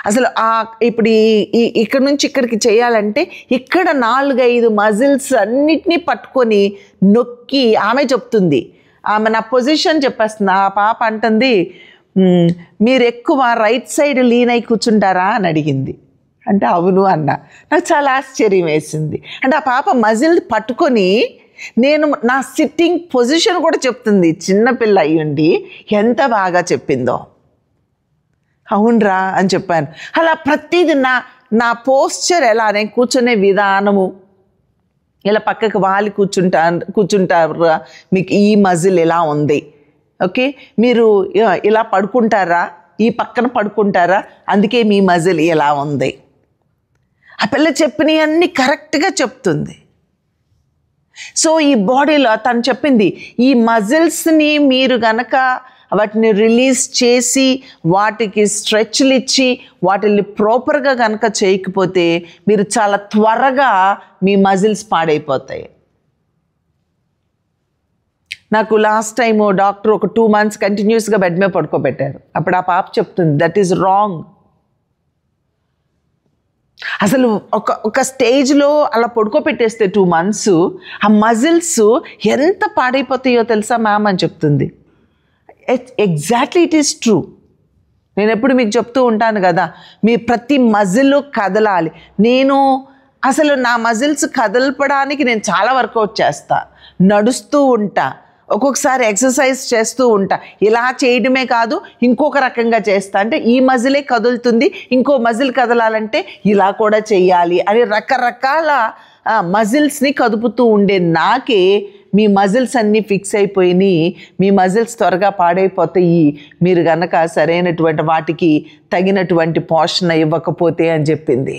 అసలు ఇప్పుడు ఇక్కడ నుంచి ఇక్కడికి చేయాలంటే ఇక్కడ 4-5 మజిల్స్ అన్నిటినీ పట్టుకొని నొక్కి ఆమె చెప్తుంది. ఆమె నా పొజిషన్ చెప్పేస్తుంది. ఆ పాప అంటుంది, మీరు ఎక్కువ రైట్ సైడ్ లీన్ అయి కూర్చుంటారా అని అడిగింది. అంటే అవును అన్న. నాకు చాలా ఆశ్చర్యం వేసింది. అంటే ఆ పాప మజిల్ పట్టుకొని నేను నా సిట్టింగ్ పొజిషన్ కూడా చెప్తుంది. చిన్నపిల్ల అయ్యుండి ఎంత బాగా చెప్పిందో. అవునరా అని చెప్పాను. అలా ప్రతిదీ నా పోస్చర్ ఎలా, నేను కూర్చునే విధానము, ఇలా పక్కకు వాలి కూర్చుంటారా, మీకు ఈ మజిల్ ఎలా ఉంది, ఓకే, మీరు ఇలా పడుకుంటారా, ఈ పక్కన పడుకుంటారా, అందుకే మీ మజిల్ ఎలా ఉంది. ఆ పిల్ల చెప్పినవన్నీ కరెక్ట్గా చెప్తుంది. సో ఈ బాడీలో తను చెప్పింది, ఈ మజిల్స్ని మీరు గనక వాటిని రిలీజ్ చేసి వాటికి స్ట్రెచ్లు ఇచ్చి వాటిని ప్రాపర్గా కనుక చేయకపోతే మీరు చాలా త్వరగా మీ మజిల్స్ పాడైపోతాయి. నాకు లాస్ట్ టైము డాక్టర్ ఒక 2 months కంటిన్యూస్గా బెడ్ మీద పడుకోబెట్టారు. అప్పుడు ఆ పాప చెప్తుంది, దట్ ఈజ్ రాంగ్. అసలు ఒక స్టేజ్లో అలా పడుకోబెట్టేస్తే 2 months ఆ మజిల్స్ ఎంత పాడైపోతాయో తెలుసా మ్యామ్ అని చెప్తుంది. Exactly it is true. నేను ఎప్పుడు మీకు చెప్తూ ఉంటాను కదా, మీ ప్రతి మజిల్ కదలాలి. నేను అసలు నా మజిల్స్ కదలపడానికి నేను చాలా వర్కౌట్ చేస్తా, నడుస్తూ ఉంటా, ఒక్కొక్కసారి ఎక్సర్సైజ్ చేస్తూ ఉంటా. ఇలా చేయడమే కాదు ఇంకొక రకంగా చేస్తా, అంటే ఈ మజిలే కదులుతుంది, ఇంకో మజిల్ కదలాలంటే ఇలా కూడా చెయ్యాలి అని రకరకాల మజిల్స్ని కదుపుతూ ఉండే నాకే మీ మజిల్స్ అన్నీ ఫిక్స్ అయిపోయినాయి, మీ మజిల్స్ త్వరగా పాడైపోతాయి మీరు కనుక సరైనటువంటి వాటికి తగినటువంటి పోషణ ఇవ్వకపోతే అని చెప్పింది.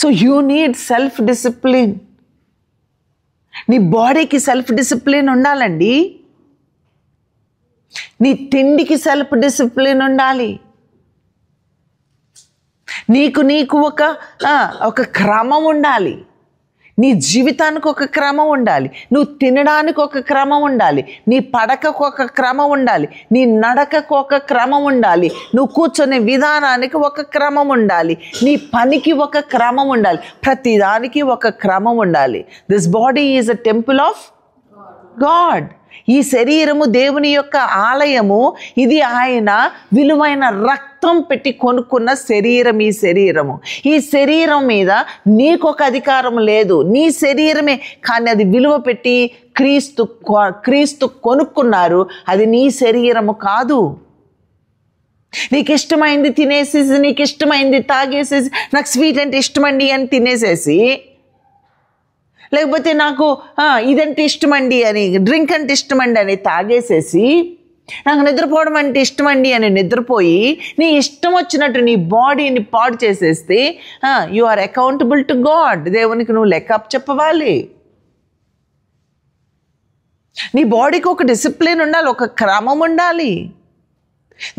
So you need self discipline. నీ బాడీకి సెల్ఫ్ డిసిప్లిన్ ఉండాలండి. నీ తిండికి సెల్ఫ్ డిసిప్లిన్ ఉండాలి. నీకు ఒక క్రమం ఉండాలి. నీ జీవితానికి ఒక క్రమం ఉండాలి. నువ్వు తినడానికి ఒక క్రమం ఉండాలి. నీ పడకకు ఒక క్రమం ఉండాలి. నీ నడకకు ఒక క్రమం ఉండాలి. నువ్వు కూర్చొనే విధానానికి ఒక క్రమం ఉండాలి. నీ పనికి ఒక క్రమం ఉండాలి. ప్రతిదానికి ఒక క్రమం ఉండాలి. This body is a temple of God. ఈ శరీరము దేవుని యొక్క ఆలయము. ఇది ఆయన విలువైన రక్తం పెట్టి కొనుక్కున్న శరీరం. ఈ శరీరం మీద నీకొక అధికారం లేదు, నీ శరీరమే. కానీ అది విలువ పెట్టి క్రీస్తు కొనుక్కున్నారు. అది నీ శరీరము కాదు. నీకు ఇష్టమైంది తినేసేసి, నీకు ఇష్టమైంది తాగేసేసి, నాకు స్వీట్ అంటే ఇష్టమండి అని తినేసేసి, లేకపోతే నాకు ఇదంటే ఇష్టమండి అని, డ్రింక్ అంటే ఇష్టమండి అని తాగేసేసి, నాకు నిద్రపోవడం అంటే ఇష్టమండి అని నిద్రపోయి నీ ఇష్టం వచ్చినట్టు నీ బాడీని పాడు చేసేస్తే you are accountable to God. దేవునికి నువ్వు లెక్క చెప్పవాలి. నీ బాడీకి ఒక డిసిప్లిన్ ఉండాలి, ఒక క్రమం ఉండాలి.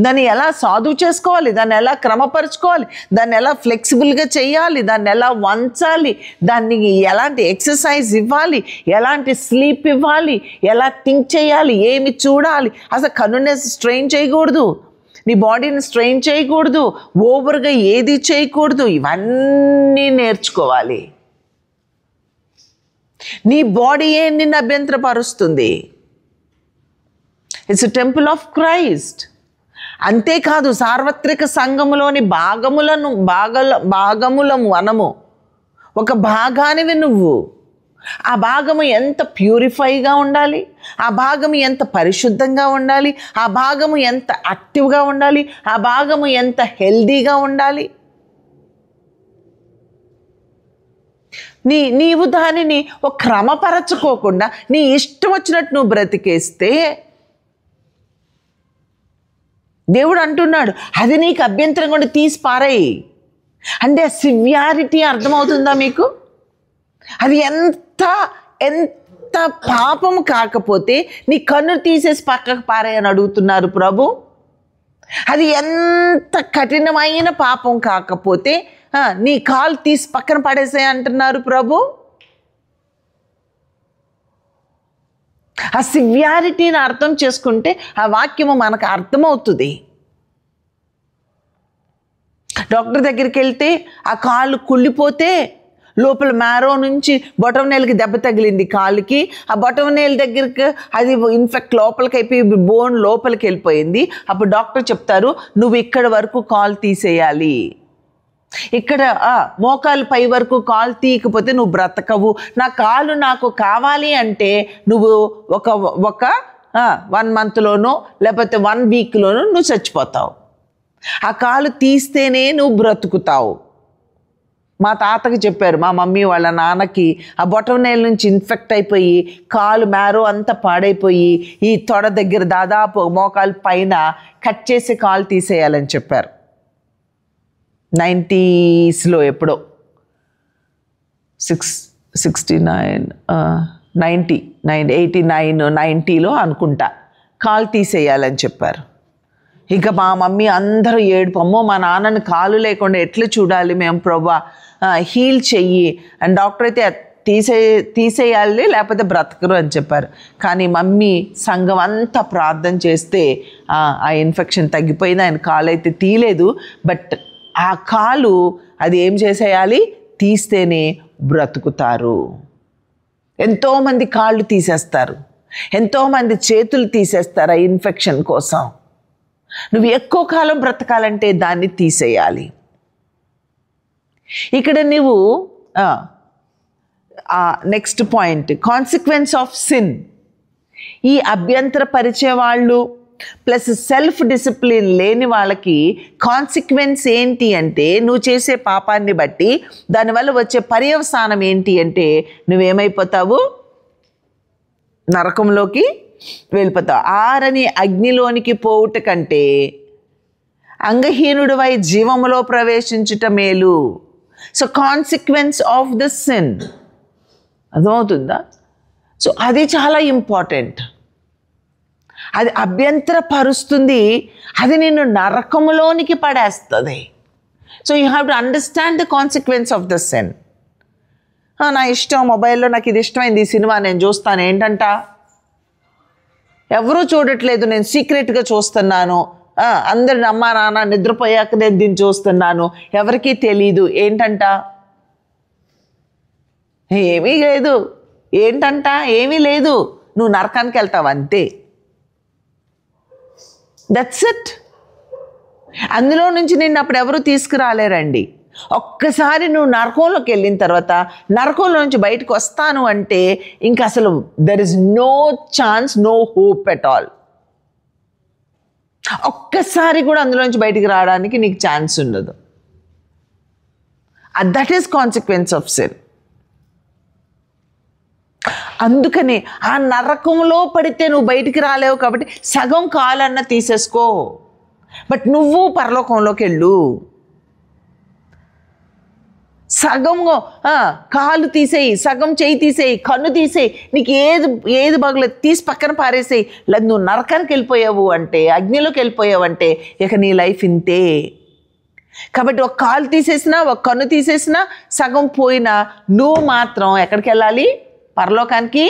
దాన్ని ఎలా సాధువు చేసుకోవాలి, దాన్ని ఎలా క్రమపరుచుకోవాలి, దాన్ని ఎలా ఫ్లెక్సిబుల్గా చేయాలి, దాన్ని ఎలా వంచాలి, దాన్ని ఎలాంటి ఎక్సర్సైజ్ ఇవ్వాలి, ఎలాంటి స్లీప్ ఇవ్వాలి, ఎలా థింక్ చేయాలి, ఏమి చూడాలి. అసలు కన్నుని స్ట్రెయిన్ చేయకూడదు, నీ బాడీని స్ట్రెయిన్ చేయకూడదు, ఓవర్గా ఏది చేయకూడదు. ఇవన్నీ నేర్చుకోవాలి. నీ బాడీయే నిన్ను అభ్యంతరపరుస్తుంది. It's a temple of Christ. అంతేకాదు సార్వత్రిక సంఘములోని భాగములము అనము. ఒక భాగానివి నువ్వు. ఆ భాగము ఎంత ప్యూరిఫైగా ఉండాలి, ఆ భాగము ఎంత పరిశుద్ధంగా ఉండాలి, ఆ భాగము ఎంత యాక్టివ్గా ఉండాలి, ఆ భాగము ఎంత హెల్దీగా ఉండాలి. నీవు దానిని ఒక క్రమపరచుకోకుండా నీ ఇష్టం వచ్చినట్టు నువ్వు బ్రతికేస్తే దేవుడు అంటున్నాడు అది నీకు అభ్యంతరం కూడా తీసి పారేయి. అంటే సివియారిటీ అర్థమవుతుందా మీకు? అది ఎంత పాపం కాకపోతే నీ కన్ను తీసేసి పక్కకు పారేయని అడుగుతున్నారు ప్రభు. అది ఎంత కఠినమైన పాపం కాకపోతే నీ కాలు తీసి పక్కన పడేసే అంటున్నారు ప్రభు. ఆ సివియారిటీని అర్థం చేసుకుంటే ఆ వాక్యము మనకు అర్థమవుతుంది. డాక్టర్ దగ్గరికి వెళ్తే ఆ కాళ్ళు కుళ్ళిపోతే లోపల మ్యారో నుంచి బొటం నేలకి దెబ్బ తగిలింది కాలుకి, ఆ బొటం నేల దగ్గరికి అది ఇన్ఫెక్ట్ లోపలికి అయిపోయి బోన్ లోపలికి వెళ్ళిపోయింది. అప్పుడు డాక్టర్ చెప్తారు నువ్వు ఇక్కడ వరకు కాలు తీసేయాలి, ఇక్కడ మోకాలు పై వరకు కాలు తీయకపోతే నువ్వు బ్రతకవు, నా కాలు నాకు కావాలి అంటే నువ్వు ఒక 1 monthలోనో లేకపోతే 1 weekలోనో నువ్వు చచ్చిపోతావు. ఆ కాలు తీస్తేనే నువ్వు బ్రతుకుతావు. మా తాతకి చెప్పారు, మా మమ్మీ వాళ్ళ నాన్నకి ఆ బొటం నేల నుంచి ఇన్ఫెక్ట్ అయిపోయి కాలు మ్యారో అంతా పాడైపోయి ఈ తొడ దగ్గర దాదాపు మోకాలు పైన కట్ చేసి కాలు తీసేయాలని చెప్పారు. 90sలో ఎప్పుడో 89 అనుకుంటా కాలు తీసేయాలని చెప్పారు. ఇంకా మా మమ్మీ అందరూ ఏడుపమ్మో మా నాన్నని కాలు లేకుండా ఎట్లా చూడాలి మేము ప్రభా, హీల్ చెయ్యి అని డాక్టర్ అయితే తీసేయాలి లేకపోతే బ్రతకరు అని చెప్పారు. కానీ మమ్మీ సంఘం అంతా ప్రార్థన చేస్తే ఆ ఇన్ఫెక్షన్ తగ్గిపోయింది. ఆయన కాలు అయితే తీయలేదు, బట్ ఆ కాలు అది ఏం చేసేయాలి, తీస్తేనే బ్రతుకుతారు. ఎంతోమంది కాళ్ళు తీసేస్తారు, ఎంతోమంది చేతులు తీసేస్తారు ఆ ఇన్ఫెక్షన్ కోసం. నువ్వు ఎక్కువ కాలం బ్రతకాలంటే దాన్ని తీసేయాలి. ఇక్కడ నువ్వు next point, consequence of sin. ఈ అభ్యంతరపరిచే వాళ్ళు ప్లస్ సెల్ఫ్ డిసిప్లిన్ లేని వాళ్ళకి కాన్సిక్వెన్స్ ఏంటి అంటే, నువ్వు చేసే పాపాన్ని బట్టి దానివల్ల వచ్చే పర్యవసానం ఏంటి అంటే నువ్వేమైపోతావు, నరకంలోకి వెళ్ళిపోతావు. ఆరని అగ్నిలోనికి పోవుట కంటే అంగహీనుడివై జీవములో ప్రవేశించుట మేలు. So consequence of the sin, అర్థమవుతుందా? సో అది చాలా ఇంపార్టెంట్. అది అభ్యంతరపరుస్తుంది, అది నిన్ను నరకములోనికి పడేస్తుంది. So you have to understand the consequence of the sin. నా ఇష్టం, మొబైల్లో నాకు ఇది ఇష్టమైంది, ఈ సినిమా నేను చూస్తాను, ఏంటంట ఎవరూ చూడట్లేదు, నేను సీక్రెట్గా చూస్తున్నాను, అందరు అమ్మా నాన్న నిద్రపోయాక నేను దీన్ని చూస్తున్నాను, ఎవరికీ తెలీదు, ఏంటంట ఏమీ లేదు, ఏంటంట ఏమీ లేదు, నువ్వు నరకానికి వెళ్తావు అంతే. That's it. అందులో నుంచి నిన్ను అప్పుడు ఎవరు తీసుకురాలేరండి. ఒక్కసారి నువ్వు నరకంలోకి వెళ్ళిన తర్వాత నరకంలో నుంచి బయటకు వస్తాను అంటే ఇంకా అసలు there is no chance, no hope at all. ఒక్కసారి కూడా అందులో నుంచి బయటికి రావడానికి నీకు ఛాన్స్ ఉండదు. That is consequence of sin. అందుకని ఆ నరకంలో పడితే నువ్వు బయటికి రాలేవు కాబట్టి సగం కాలన్నా తీసేసుకో, బట్ నువ్వు పరలోకంలోకి వెళ్ళు. సగం కాలు తీసేయి, సగం చేయి తీసేయి, కన్ను తీసేయి, నీకు ఏది బాగలేదు తీసి పక్కన పారేసేయి. లేదు నువ్వు నరకానికి వెళ్ళిపోయావు అంటే, అగ్నిలోకి వెళ్ళిపోయావు అంటే ఇక నీ లైఫ్ ఇంతే. కాబట్టి ఒక కాలు తీసేసినా, ఒక కన్ను తీసేసినా, సగం పోయినా నువ్వు మాత్రం ఎక్కడికి వెళ్ళాలి, పరలోకానికి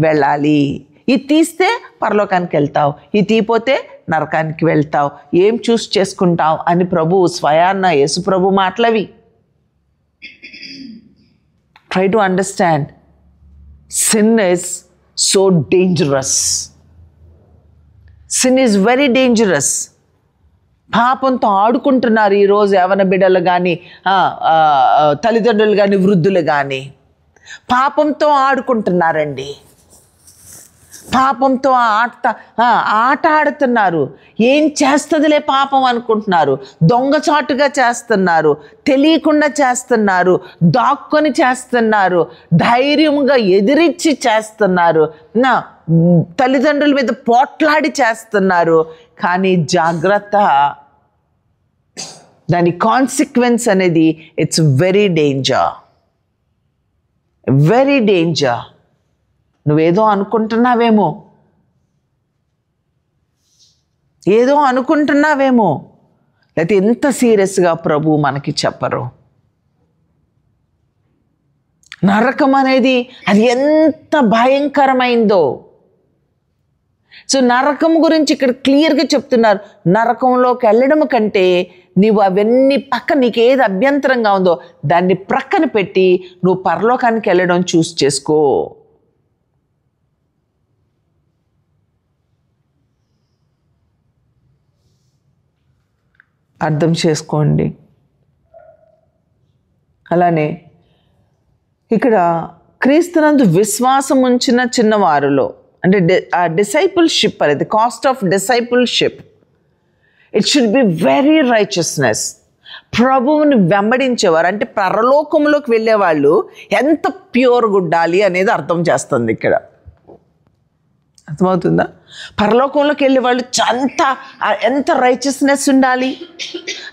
వెళ్ళాలి. ఇది తీస్తే పరలోకానికి వెళ్తావు, ఇది తీపోతే నరకానికి వెళ్తావు. ఏం చూస్ చేసుకుంటావు అని ప్రభు స్వయాన్న యేసు ప్రభు మాటలవి. Try to understand. Sin is so dangerous. Sin is very dangerous. పాపంతో ఆడుకుంటున్నారు ఈరోజు యవన బిడ్డలు కానీ, తల్లిదండ్రులు కానీ, వృద్ధులు కానీ పాపంతో ఆడుకుంటున్నారండి. పాపంతో ఆట ఆడుతున్నారు. ఏం చేస్తుందిలే పాపం అనుకుంటున్నారు. దొంగచాటుగా చేస్తున్నారు, తెలియకుండా చేస్తున్నారు, దాక్కొని చేస్తున్నారు, ధైర్యంగా ఎదిరించి చేస్తున్నారు, తల్లిదండ్రుల మీద పోట్లాడి చేస్తున్నారు. కానీ జాగ్రత్త, దాని కాన్సిక్వెన్స్ అనేది it's very danger, very danger. నువ్వేదో అనుకుంటున్నావేమో, లేకపోతే ఎంత సీరియస్గా ప్రభు మనకి చెప్పరు. నరకం అనేది అది ఎంత భయంకరమైందో. సో నరకం గురించి ఇక్కడ క్లియర్గా చెప్తున్నారు. నరకంలోకి వెళ్ళడం కంటే నీవు అవన్నీ నీకు ఏది అభ్యంతరంగా ఉందో దాన్ని ప్రక్కన పెట్టి నువ్వు పరలోకానికి వెళ్ళడం చూస్ చేసుకో. అర్థం చేసుకోండి. అలానే ఇక్కడ క్రీస్తునందు విశ్వాసం ఉంచిన చిన్నవారులో అంటే డిసైపుల్షిప్ అనేది, cost of discipleship, it should be very righteousness. ప్రభువుని వెంబడించేవారు అంటే పరలోకంలోకి వెళ్ళేవాళ్ళు ఎంత ప్యూర్గా ఉండాలి అనేది అర్థం చేస్తుంది ఇక్కడ. అర్థమవుతుందా? పరలోకంలోకి వెళ్ళే వాళ్ళు ఎంత రైచియస్నెస్ ఉండాలి.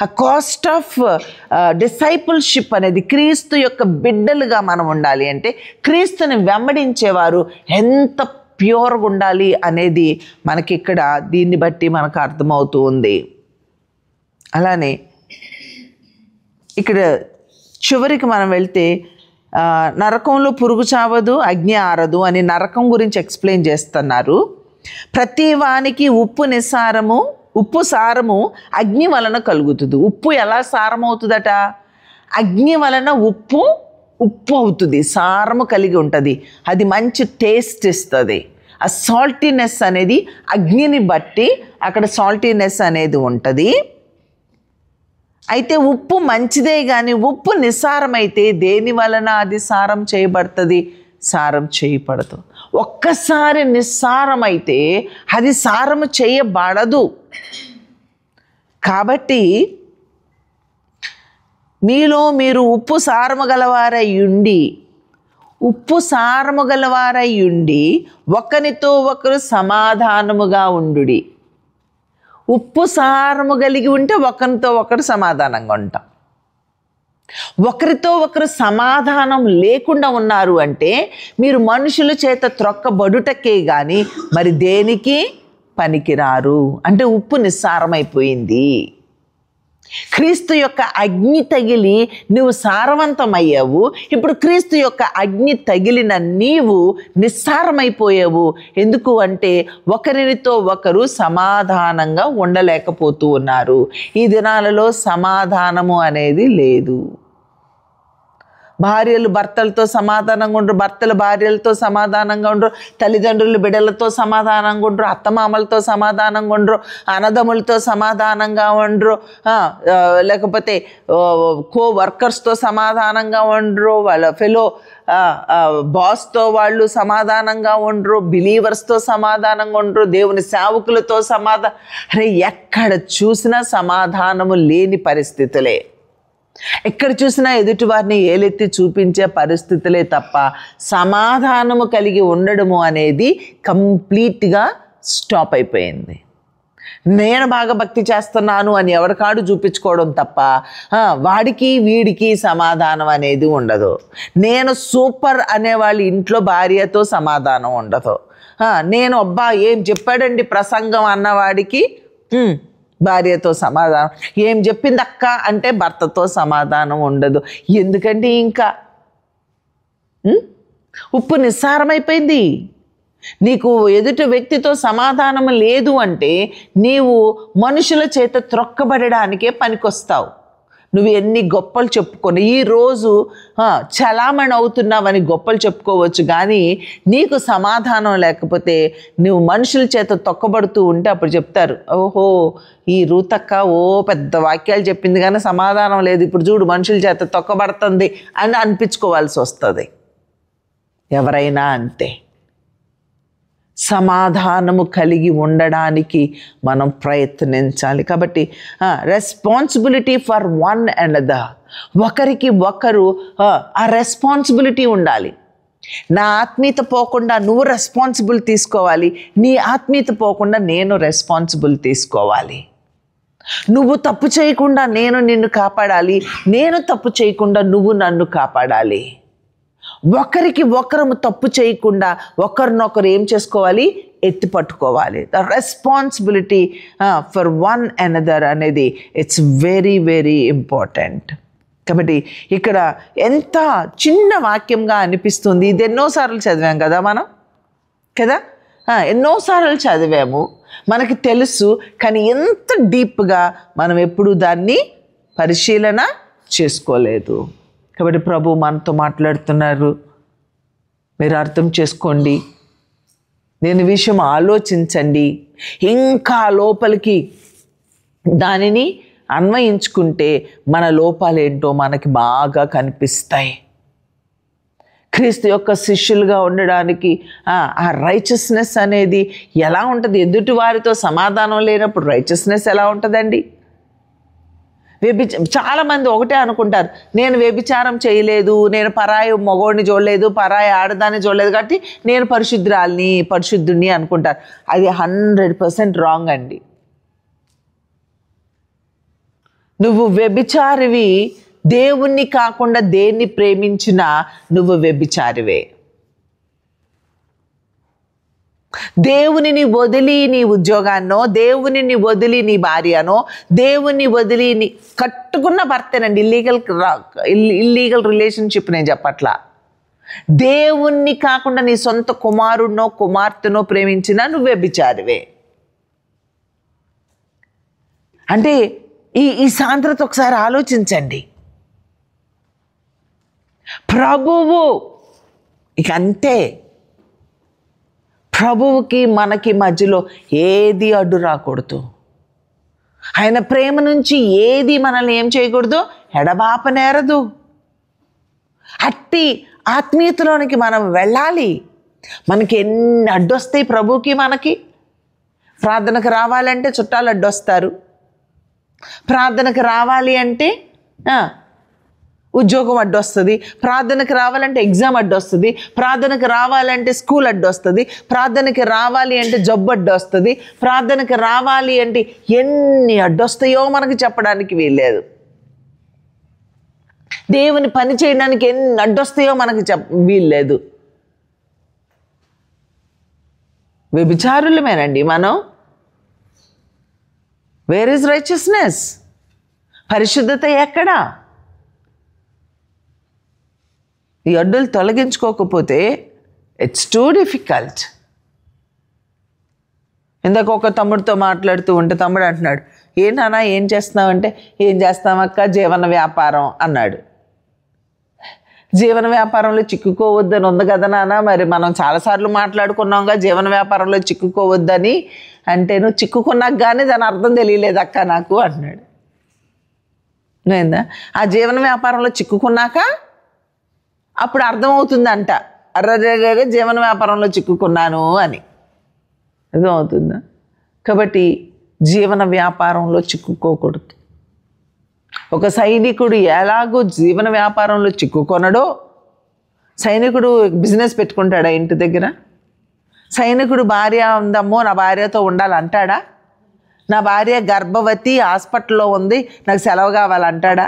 ఆ కాస్ట్ ఆఫ్ డిసైపుల్షిప్ అనేది క్రీస్తు యొక్క బిడ్డలుగా మనం ఉండాలి అంటే క్రీస్తుని వెంబడించేవారు ఎంత ప్యూర్గా ఉండాలి అనేది మనకి ఇక్కడ దీన్ని బట్టి మనకు అర్థమవుతూ ఉంది. అలానే ఇక్కడ చివరికి మనం వెళ్తే నరకంలో పురుగు చావదు, అగ్ని ఆరదు అని నరకం గురించి ఎక్స్ప్లెయిన్ చేస్తున్నారు. ప్రతి వానికి ఉప్పు సారము అగ్ని వలన కలుగుతుంది. ఉప్పు ఎలా సారం అవుతుందట? అగ్ని వలన ఉప్పు అవుతుంది, సారము కలిగి ఉంటుంది. అది మంచి టేస్ట్ ఇస్తుంది. ఆ సాల్టీనెస్ అనేది అగ్నిని బట్టి అక్కడ సాల్టీనెస్ అనేది ఉంటుంది. అయితే ఉప్పు మంచిదే, కానీ ఉప్పు నిస్సారమైతే దేని వలన అది సారం చేయబడుతుంది? సారం చేయబడదు. ఒక్కసారి నిస్సారమైతే అది సారము చేయబడదు. కాబట్టి మీలో మీరు ఉప్పు సారము గలవారై ఉండి ఒకరితో ఒకరు సమాధానముగా ఉండుడి. ఉప్పు సారము కలిగి ఉంటే ఒకరితో ఒకరు సమాధానంగా ఉంటాం. ఒకరితో ఒకరు సమాధానం లేకుండా ఉన్నారు అంటే మీరు మనుషుల చేత త్రొక్కబడుటకే కానీ మరి దేనికి పనికిరారు. అంటే ఉప్పు నిస్సారమైపోయింది. క్రీస్తు యొక్క అగ్ని తగిలి నువ్వు సారవంతమయ్యావు. ఇప్పుడు క్రీస్తు యొక్క అగ్ని తగిలిన నీవు నిస్సారమైపోయావు. ఎందుకు అంటే ఒకరితో ఒకరు సమాధానంగా ఉండలేకపోతూ ఉన్నారు. ఈ దినాలలో సమాధానము అనేది లేదు. భార్యలు భర్తలతో సమాధానంగా ఉండరు, భర్తలు భార్యలతో సమాధానంగా ఉండరు, తల్లిదండ్రులు బిడ్డలతో సమాధానంగా ఉండరు, అత్తమామలతో సమాధానంగా ఉండరు, అన్నదమ్ములతో సమాధానంగా ఉండరు, లేకపోతే వర్కర్స్తో సమాధానంగా ఉండరు, వాళ్ళ ఫెలో బాస్తో వాళ్ళు సమాధానంగా ఉండరు, బిలీవర్స్తో సమాధానంగా ఉండరు, దేవుని సేవకులతో ఎక్కడ చూసినా సమాధానము లేని పరిస్థితులే. ఎక్కడ చూసినా ఎదుటివారిని ఏలెత్తి చూపించే పరిస్థితులే తప్ప సమాధానము కలిగి ఉండడము అనేది కంప్లీట్గా స్టాప్ అయిపోయింది. నేను బాగా భక్తి చేస్తున్నాను అని ఎవరికాడు చూపించుకోవడం తప్ప వాడికి వీడికి సమాధానం అనేది ఉండదు. నేను సూపర్ అనేవాళ్ళు ఇంట్లో భార్యతో సమాధానం ఉండదు. నేను అబ్బా ఏం చెప్పాడండి ప్రసంగం అన్నవాడికి భార్యతో సమాధానం, ఏం చెప్పింది అక్క అంటే భర్తతో సమాధానం ఉండదు. ఎందుకంటే ఇంకా ఉప్పు నిస్సారమైపోయింది. నీకు ఎదుటి వ్యక్తితో సమాధానం లేదు అంటే నీవు మనుషుల చేత త్రొక్కబడడానికే పనికొస్తావు. నువ్వు ఎన్ని గొప్పలు చెప్పుకొని ఈరోజు చలామణి అవుతున్నావని గొప్పలు చెప్పుకోవచ్చు, కానీ నీకు సమాధానం లేకపోతే నువ్వు మనుషుల చేత తొక్కబడుతూ ఉంటే అప్పుడు చెప్తారు, ఓహో ఈ రూతక్క పెద్ద వాక్యాలు చెప్పింది కానీ సమాధానం లేదు, ఇప్పుడు చూడు మనుషుల చేత తొక్కబడుతుంది అని అనిపించుకోవాల్సి వస్తుంది. ఎవరైనా అంతే. సమాధానము కలిగి ఉండడానికి మనం ప్రయత్నించాలి. కాబట్టి రెస్పాన్సిబిలిటీ ఫర్ వన్ అనదర్, ఒకరికి ఒకరు ఆ రెస్పాన్సిబిలిటీ ఉండాలి. నా ఆత్మీయత పోకుండా నువ్వు రెస్పాన్సిబుల్ తీసుకోవాలి, నీ ఆత్మీయత పోకుండా నేను రెస్పాన్సిబుల్ తీసుకోవాలి. నువ్వు తప్పు చేయకుండా నేను నిన్ను కాపాడాలి, నేను తప్పు చేయకుండా నువ్వు నన్ను కాపాడాలి. ఒకరికి ఒకరము తప్పు చేయకుండా ఒకరినొకరు ఏం చేసుకోవాలి? ఎత్తి పట్టుకోవాలి. The responsibility for one another అనేది ఇట్స్ వెరీ వెరీ ఇంపార్టెంట్. కాబట్టి ఇక్కడ ఎంత చిన్న వాక్యంగా అనిపిస్తుంది. ఇది ఎన్నోసార్లు చదివాం కదా మనం, కదా ఎన్నోసార్లు చదివాము, మనకి తెలుసు, కానీ ఎంత డీప్గా మనం ఎప్పుడూ దాన్ని పరిశీలన చేసుకోలేదు. కాబట్టి ప్రభు మనతో మాట్లాడుతున్నారు, మీరు అర్థం చేసుకోండి, దీని విషయం ఆలోచించండి, ఇంకా లోపలికి దానిని అన్వయించుకుంటే మన లోపాలేంటో మనకి బాగా కనిపిస్తాయి. క్రీస్తు యొక్క శిష్యులుగా ఉండడానికి ఆ రైచస్నెస్ అనేది ఎలా ఉంటుంది? ఎదుటి వారితో సమాధానం లేనప్పుడు రైచస్నెస్ ఎలా ఉంటుందండి? చాలామంది ఒకటే అనుకుంటారు, నేను వ్యభిచారం చేయలేదు, నేను పరాయి మగోడిని చూడలేదు, పరాయి ఆడదాన్ని చూడలేదు కాబట్టి నేను పరిశుద్ధుడిని అనుకుంటారు. అది 100% రాంగ్ అండి. నువ్వు వ్యభిచారివి, దేవుణ్ణి కాకుండా దేన్ని ప్రేమించినా నువ్వు వ్యభిచారివే. దేవునిని వదిలి నీ ఉద్యోగాన్నో, దేవునిని వదిలి నీ భార్యనో, దేవుని వదిలి నీ కట్టుకున్న భర్తేనండి, ఇల్లీగల్ రిలేషన్షిప్ నేను చెప్పట్లా. దేవుణ్ణి కాకుండా నీ సొంత కుమారుడినో కుమార్తెనో ప్రేమించినా నువ్వు వ్యభిచారివే. అంటే ఈ సాంద్రత ఒకసారి ఆలోచించండి. ప్రభువు ఇక అంతే. ప్రభువుకి మనకి మధ్యలో ఏది అడ్డు రాకూడదు. ఆయన ప్రేమ నుంచి ఏది మనల్ని ఏం చేయకూడదు, ఎడబాపనేరదు. అట్టి ఆత్మీయతలోనికి మనం వెళ్ళాలి. మనకి ఎన్ని అడ్డొస్తాయి ప్రభువుకి మనకి. ప్రార్థనకు రావాలంటే చుట్టాలు అడ్డొస్తారు, ప్రార్థనకు రావాలి అంటే ఉద్యోగం అడ్డొస్తుంది, ప్రార్థనకు రావాలంటే ఎగ్జామ్ అడ్డొస్తుంది, ప్రార్థనకు రావాలంటే స్కూల్ అడ్డొస్తుంది, ప్రార్థనకి రావాలి అంటే జబ్బు అడ్డొస్తుంది, ప్రార్థనకు రావాలి అంటే ఎన్ని అడ్డొస్తాయో మనకు చెప్పడానికి వీల్లేదు. దేవుని పని చేయడానికి ఎన్ని అడ్డొస్తాయో మనకు వీల్లేదు. వ్యభిచారులమేనండి మనం. Where is righteousness? పరిశుద్ధత ఎక్కడా? ఈ అడ్డులు తొలగించుకోకపోతే ఇట్స్ టూ డిఫికల్ట్. ఇందాక ఒక తమ్ముడితో మాట్లాడుతూ ఉంటే తమ్ముడు అంటున్నాడు, ఏ నాన్న ఏం చేస్తున్నావంటే, ఏం చేస్తామక్క జీవన వ్యాపారం అన్నాడు. జీవన వ్యాపారంలో చిక్కుకోవద్దని ఉంది కదా నాన్న, మరి మనం చాలాసార్లు మాట్లాడుకున్నాంగా జీవన వ్యాపారంలో చిక్కుకోవద్దని. అంటే నువ్వు చిక్కుకున్నాక కానీ దాని అర్థం తెలియలేదు అక్క నాకు అంటున్నాడు. ఏందా ఆ జీవన వ్యాపారంలో చిక్కుకున్నాక అప్పుడు అర్థమవుతుందంట, అర్రగా జీవన వ్యాపారంలో చిక్కుకున్నాను అని అర్థమవుతుందా? కాబట్టి జీవన వ్యాపారంలో చిక్కుకోకూడదు. ఒక సైనికుడు ఎలాగో జీవన వ్యాపారంలో చిక్కుకొనడో, సైనికుడు బిజినెస్ పెట్టుకుంటాడా ఇంటి దగ్గర? సైనికుడు భార్య ఉందమ్మో నా భార్యతో ఉండాలంటాడా? నా భార్య గర్భవతి హాస్పిటల్లో ఉంది నాకు సెలవు కావాలంటాడా?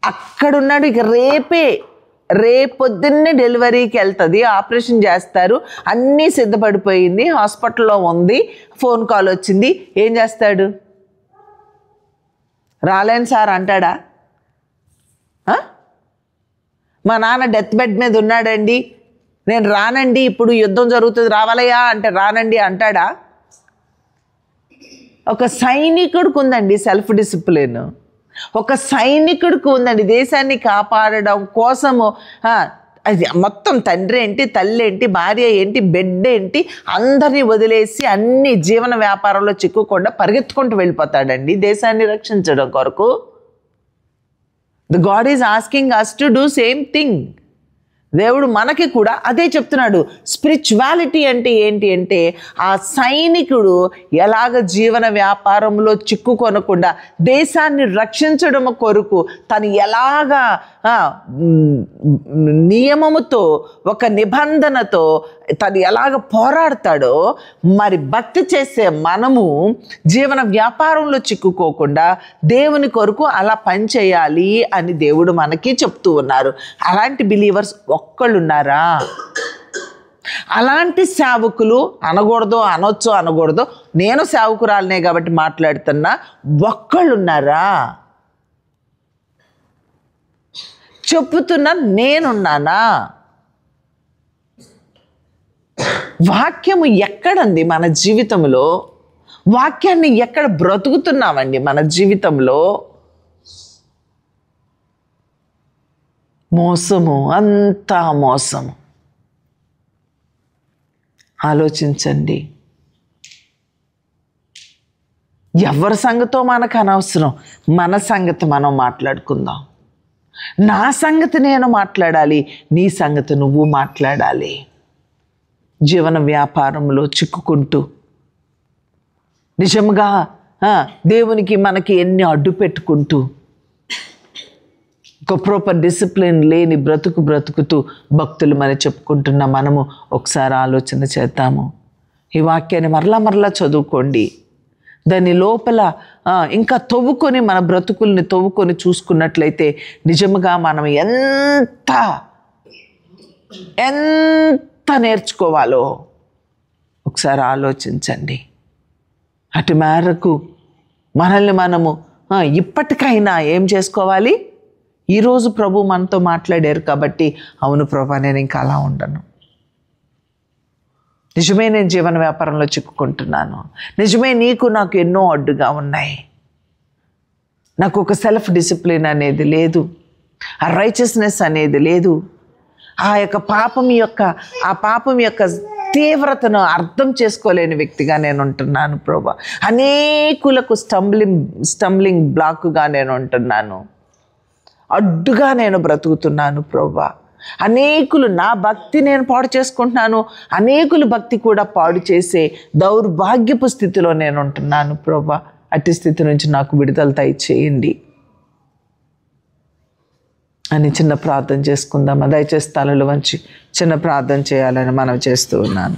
అక్కడున్నాడు. ఇక రేపొద్దున్నే డెలివరీకి వెళ్తుంది, ఆపరేషన్ చేస్తారు, అన్నీ సిద్ధపడిపోయింది, హాస్పిటల్లో ఉంది, ఫోన్ కాల్ వచ్చింది. ఏం చేస్తాడు? రాలేను సార్ అంటాడా? మా నాన్న డెత్ బెడ్ మీద ఉన్నాడండి, నేను రానండి, ఇప్పుడు యుద్ధం జరుగుతుంది రావాలయా అంటే రానండి అంటాడా? ఒక సైనికుడికి ఉందండి సెల్ఫ్ డిసిప్లిన్. ఒక సైనికుడికి ఉందండి దేశాన్ని కాపాడడం కోసము. అది మొత్తం తండ్రి ఏంటి, తల్లి ఏంటి, భార్య ఏంటి, బిడ్డ ఏంటి అందరినీ వదిలేసి అన్ని జీవన వ్యాపారంలో చిక్కుకుండా పరిగెత్తుకుంటూ వెళ్ళిపోతాడండి దేశాన్ని రక్షించడం కొరకు. The God is asking us to do same thing. దేవుడు మనకి కూడా అదే చెప్తున్నాడు. స్పిరిచువాలిటీ అంటే ఏంటి అంటే ఆ సైనికుడు ఎలాగ జీవన వ్యాపారంలో చిక్కుకొనకుండా దేశాన్ని రక్షించడం కొరకు తను ఎలాగా నియమముతో ఒక నిబంధనతో తను ఎలాగ పోరాడతాడో, మరి భక్తి చేసే మనము జీవన వ్యాపారంలో చిక్కుకోకుండా దేవుని కొరకు అలా పనిచేయాలి అని దేవుడు మనకి చెప్తూ ఉన్నారు. అలాంటి బిలీవర్స్ ఒక్కళ్ళున్నారా? అలాంటి సేవకులు అనొచ్చో, నేను సేవకురాలనే కాబట్టి మాట్లాడుతున్నా, ఒక్కళ్ళున్నారా? చెప్పుతున్నా నేనున్నానా? వాక్యము ఎక్కడండి మన జీవితంలో? వాక్యాన్ని ఎక్కడ బ్రతుకుతున్నామండి మన జీవితంలో? మోసము, అంతా మోసము. ఆలోచించండి. ఎవరి సంగతో మనకు అనవసరం, మన సంగతి మనం మాట్లాడుకుందాం. నా సంగతి నేను మాట్లాడాలి, నీ సంగతి నువ్వు మాట్లాడాలి. జీవన వ్యాపారంలో చిక్కుకుంటూ నిజంగా దేవునికి మనకి ఎన్ని అడ్డు పెట్టుకుంటూ ఒక ప్రాపర్ డిసిప్లిన్ లేని బ్రతుకుతూ భక్తులు మరి చెప్పుకుంటున్న మనము ఒకసారి ఆలోచన చేద్దాము. ఈ వాక్యాన్ని మరలా చదువుకోండి. దాని లోపల ఇంకా మన బ్రతుకుల్ని తవ్వుకొని చూసుకున్నట్లయితే నిజంగా మనం ఎంత ఎంత నేర్చుకోవాలో ఒకసారి ఆలోచించండి. అటు మేరకు మనల్ని మనము ఇప్పటికైనా ఏం చేసుకోవాలి? ఈరోజు ప్రభు మనతో మాట్లాడారు కాబట్టి, అవును ప్రభా, నేను ఇంకా అలా ఉండను. నిజమే, నేను జీవన వ్యాపారంలో చిక్కుకుంటున్నాను. నిజమే, నీకు నాకు ఎన్నో అడ్డుగా ఉన్నాయి. నాకు ఒక సెల్ఫ్ డిసిప్లిన్ అనేది లేదు, ఆ రైచియస్నెస్ అనేది లేదు. ఆ పాపం యొక్క తీవ్రతను అర్థం చేసుకోలేని వ్యక్తిగా నేను ఉంటున్నాను ప్రభా. అనేకులకు స్టంబ్లింగ్ బ్లాక్గా నేను ఉంటున్నాను, అడ్డుగా నేను బ్రతుకుతున్నాను ప్రభా. అనేకులు నా భక్తి నేను పాడు చేసుకుంటున్నాను, అనేకులు భక్తి కూడా పాడు చేసే దౌర్భాగ్యపు స్థితిలో నేను ఉంటున్నాను ప్రభా. అట్టి స్థితి నుంచి నాకు విడుదల దయచేయండి అని చిన్న ప్రార్థన చేసుకుందామా? దయచేసి తలలు వంచి చిన్న ప్రార్థన చేయాలని మనం చేస్తూ ఉన్నాను.